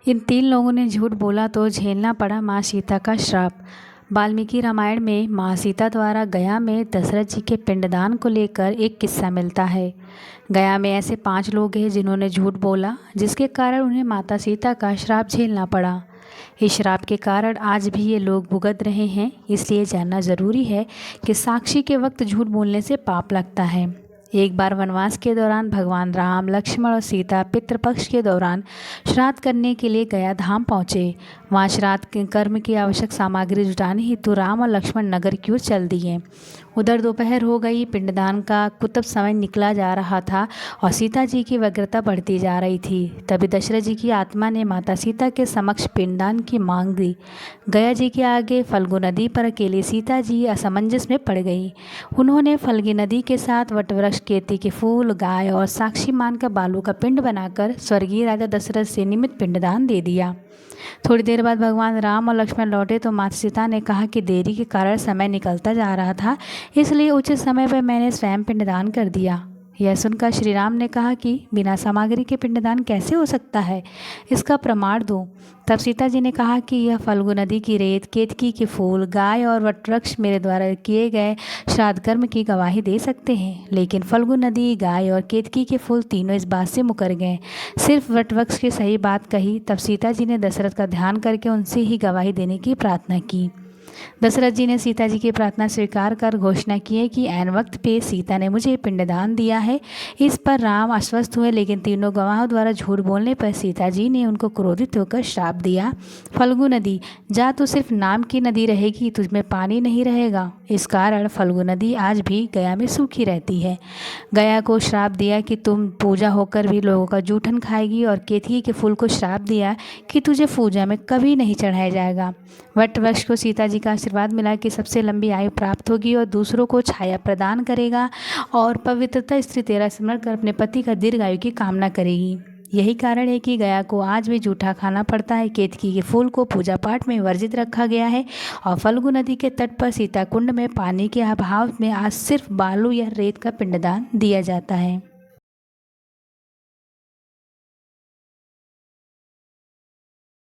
इन 3 लोगों ने झूठ बोला तो झेलना पड़ा माँ सीता का श्राप। वाल्मीकि रामायण में माँ सीता द्वारा गया में दशरथ जी के पिंडदान को लेकर एक किस्सा मिलता है। गया में ऐसे 5 लोग हैं जिन्होंने झूठ बोला, जिसके कारण उन्हें माता सीता का श्राप झेलना पड़ा। इस श्राप के कारण आज भी ये लोग भुगत रहे हैं। इसलिए जानना ज़रूरी है कि साक्षी के वक्त झूठ बोलने से पाप लगता है। एक बार वनवास के दौरान भगवान राम, लक्ष्मण और सीता पितृपक्ष के दौरान श्राद्ध करने के लिए गया धाम पहुँचे। वहाँ श्राद्ध के कर्म की आवश्यक सामग्री जुटाने हेतु राम और लक्ष्मण नगर की ओर चल दिए। उधर दोपहर हो गई, पिंडदान का कुतब समय निकला जा रहा था और सीता जी की व्यग्रता बढ़ती जा रही थी। तभी दशरथ जी की आत्मा ने माता सीता के समक्ष पिंडदान की मांग दी। गया जी के आगे फल्गु नदी पर अकेली सीता जी असमंजस में पड़ गई। उन्होंने फल्गु नदी के साथ वटवृक्ष, केती के फूल, गाय और साक्षी मानकर बालू का पिंड बनाकर स्वर्गीय राजा दशरथ से निमित्त पिंडदान दे दिया। थोड़ी देर बाद भगवान राम और लक्ष्मण लौटे तो माता सीता ने कहा कि देरी के कारण समय निकलता जा रहा था, इसलिए उचित समय पर मैंने स्वयं पिंडदान कर दिया। यह सुनकर श्री राम ने कहा कि बिना सामग्री के पिंडदान कैसे हो सकता है, इसका प्रमाण दो। तब सीता जी ने कहा कि यह फल्गु नदी की रेत, केतकी के फूल, गाय और वटवृक्ष मेरे द्वारा किए गए श्राद्ध कर्म की गवाही दे सकते हैं। लेकिन फल्गु नदी, गाय और केतकी के फूल तीनों इस बात से मुकर गए। सिर्फ वटवृक्ष की सही बात कही। तब सीता जी ने दशरथ का ध्यान करके उनसे ही गवाही देने की प्रार्थना की। दशरथ जी ने सीता जी की प्रार्थना स्वीकार कर घोषणा की है कि ऐन वक्त पे सीता ने मुझे पिंडदान दिया है। इस पर राम आश्वस्त हुए, लेकिन तीनों गवाहों द्वारा झूठ बोलने पर सीता जी ने उनको क्रोधित होकर श्राप दिया। फल्गु नदी, जा तू सिर्फ नाम की नदी रहेगी, तुझमें पानी नहीं रहेगा। इस कारण फल्गु नदी आज भी गया में सूखी रहती है। गया को श्राप दिया कि तुम पूजा होकर भी लोगों का जूठन खाएगी, और केतकी के फूल को श्राप दिया कि तुझे पूजा में कभी नहीं चढ़ाया जाएगा। वट वृक्ष को सीता जी का आशीर्वाद मिला कि सबसे लंबी आयु प्राप्त होगी और दूसरों को छाया प्रदान करेगा, और पवित्रता स्त्री तेरा स्मरण कर अपने पति का दीर्घायु की कामना करेगी। यही कारण है कि गया को आज भी जूठा खाना पड़ता है। केतकी के फूल को पूजा पाठ में वर्जित रखा गया है, और फल्गु नदी के तट पर सीता कुंड में पानी के अभाव में आज सिर्फ बालू या रेत का पिंडदान दिया जाता है।